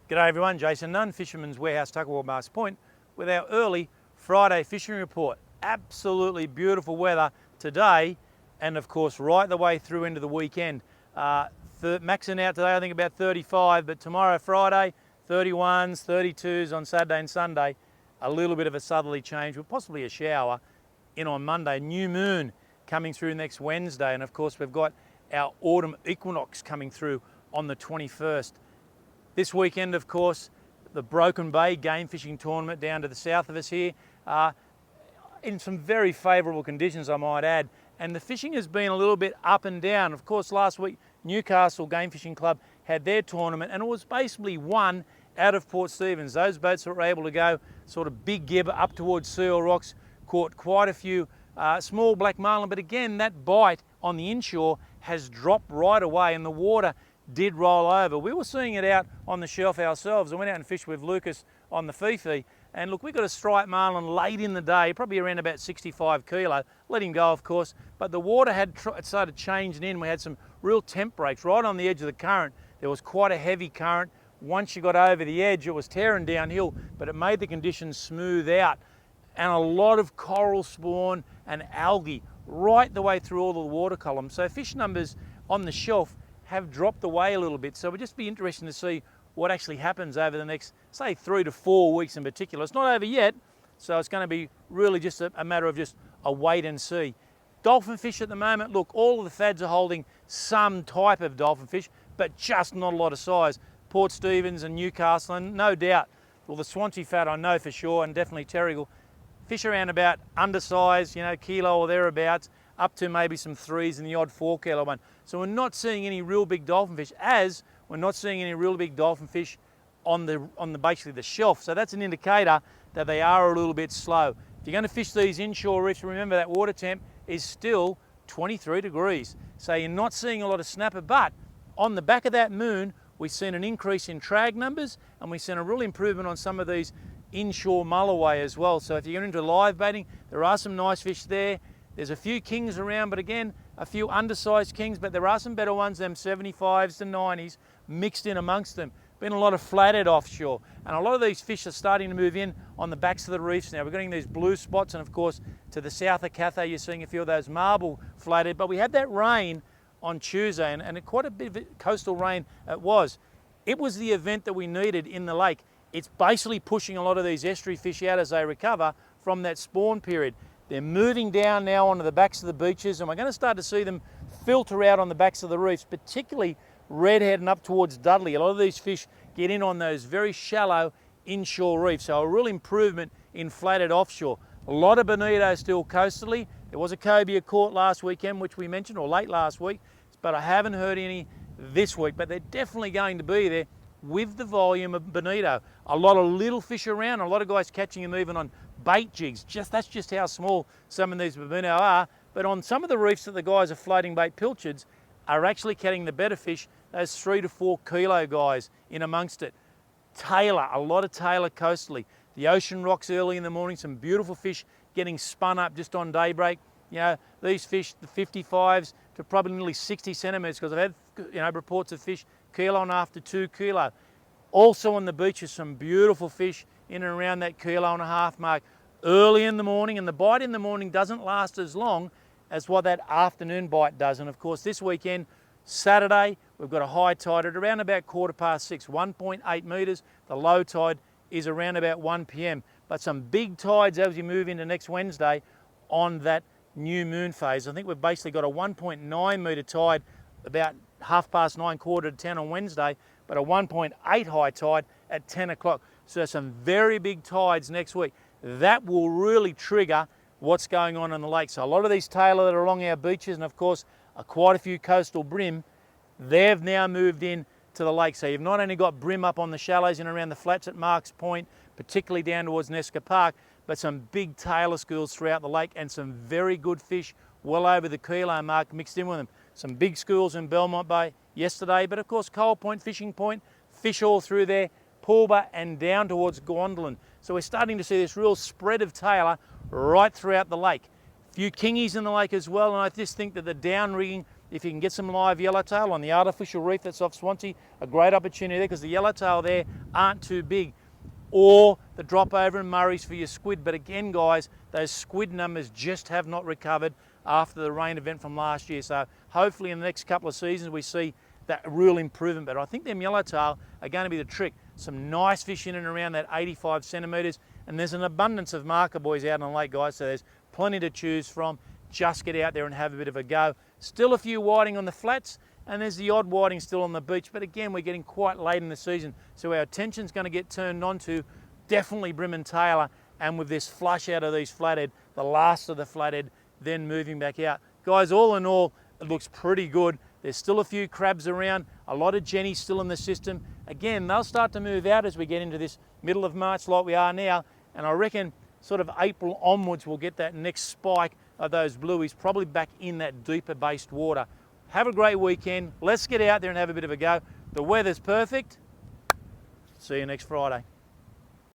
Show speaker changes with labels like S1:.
S1: G'day everyone, Jason Nunn, Fisherman's Warehouse, Tuckerwell, Mars Point, with our early Friday fishing report. Absolutely beautiful weather today, and of course right the way through into the weekend. Maxing out today, I think about 35, but tomorrow, Friday, 31s, 32s on Saturday and Sunday. A little bit of a southerly change with possibly a shower in on Monday. New moon coming through next Wednesday, and of course we've got our autumn equinox coming through on the 21st. This weekend, of course, the Broken Bay game fishing tournament down to the south of us here, in some very favourable conditions, I might add. And the fishing has been a little bit up and down. Of course, last week, Newcastle Game Fishing Club had their tournament, and it was basically won out of Port Stephens. Those boats that were able to go sort of big gibber up towards Seal Rocks, caught quite a few small black marlin, but again, that bite on the inshore has dropped right away, and the water did roll over. We were seeing it out on the shelf ourselves. I went out and fished with Lucas on the Fifi, and look, we got a striped marlin late in the day, probably around about 65 kilo. Let him go, of course, but the water had started changing in. We had some real temp breaks right on the edge of the current. There was quite a heavy current. Once you got over the edge, it was tearing downhill, but it made the conditions smooth out, and a lot of coral spawn and algae right the way through all the water columns. So fish numbers on the shelf have dropped away a little bit. So it'll just be interesting to see what actually happens over the next, say, 3 to 4 weeks in particular. It's not over yet, so it's going to be really just a matter of just a wait and see. Dolphin fish at the moment, look, all of the fads are holding some type of dolphin fish, but just not a lot of size. Port Stephens and Newcastle, and no doubt, well, the Swansea fad I know for sure, and definitely Terrigal, fish around about undersized, kilo or thereabouts, up to maybe some 3s and the odd 4 kilo one. So we're not seeing any real big dolphin fish, as we're not seeing any real big dolphin fish on the basically the shelf. So that's an indicator that they are a little bit slow. If you're going to fish these inshore reefs, remember that water temp is still 23 degrees. So you're not seeing a lot of snapper, but on the back of that moon, we've seen an increase in trag numbers, and we've seen a real improvement on some of these inshore mulloway as well. So if you're into live baiting, there are some nice fish there. There's a few kings around, but again, a few undersized kings, but there are some better ones, them 75s to 90s, mixed in amongst them. Been a lot of flathead offshore, and a lot of these fish are starting to move in on the backs of the reefs now. We're getting these blue spots, and of course, to the south of Cathay, you're seeing a few of those marble flathead, but we had that rain on Tuesday, and quite a bit of coastal rain it was. It was the event that we needed in the lake. It's basically pushing a lot of these estuary fish out as they recover from that spawn period. They're moving down now onto the backs of the beaches, and we're going to start to see them filter out on the backs of the reefs, particularly Redhead and up towards Dudley. A lot of these fish get in on those very shallow inshore reefs, so a real improvement in flathead offshore. A lot of bonito still coastally. There was a cobia caught last weekend, which we mentioned, or late last week, but I haven't heard any this week, but they're definitely going to be there with the volume of bonito. A lot of little fish around, a lot of guys catching them even on bait jigs. That's just how small some of these bonito are. But on some of the reefs that the guys are floating bait pilchards are actually catching the better fish, those 3 to 4 kilo guys in amongst it. Tailor, a lot of tailor coastally. The ocean rocks early in the morning, some beautiful fish getting spun up just on daybreak. These fish, the 55s to probably nearly 60 centimetres, because I've had reports of fish 1.5 to 2 kilo. Also on the beaches, some beautiful fish in and around that 1.5 kilo mark early in the morning, and the bite in the morning doesn't last as long as what that afternoon bite does. And of course this weekend, Saturday, we've got a high tide at around about 6:15, 1.8 metres. The low tide is around about 1 p.m. But some big tides as we move into next Wednesday on that new moon phase. I think we've basically got a 1.9 metre tide about 9:30, 9:45 on Wednesday, but a 1.8 high tide at 10 o'clock. So some very big tides next week. That will really trigger what's going on in the lake. So a lot of these tailor that are along our beaches, and of course quite a few coastal brim, they've now moved in to the lake. So you've not only got brim up on the shallows and around the flats at Marks Point, particularly down towards Nesca Park, but some big tailor schools throughout the lake, and some very good fish well over the kilo mark mixed in with them. Some big schools in Belmont Bay yesterday, but of course Coal Point, Fishing Point, fish all through there, Pulba and down towards Gwendolyn. So we're starting to see this real spread of tailor right throughout the lake. A few kingies in the lake as well, and I just think that the down rigging, if you can get some live yellowtail on the artificial reef that's off Swansea, a great opportunity there, because the yellowtail there aren't too big. Or the drop over in Murray's for your squid. But again, guys, those squid numbers just have not recovered after the rain event from last year. So hopefully in the next couple of seasons we see that real improvement. But I think them yellowtail are going to be the trick. Some nice fish in and around that 85 centimetres. And there's an abundance of marker buoys out on the lake, guys. So there's plenty to choose from. Just get out there and have a bit of a go. Still a few whiting on the flats. And there's the odd whiting still on the beach. But again, we're getting quite late in the season. So our attention's going to get turned on to definitely Brim and Taylor. And with this flush out of these flathead, the last of the flathead, then moving back out. Guys, all in all, it looks pretty good. There's still a few crabs around. A lot of jennies still in the system. Again, they'll start to move out as we get into this middle of March like we are now. And I reckon sort of April onwards, we'll get that next spike of those blueies, probably back in that deeper based water. Have a great weekend. Let's get out there and have a bit of a go. The weather's perfect. See you next Friday.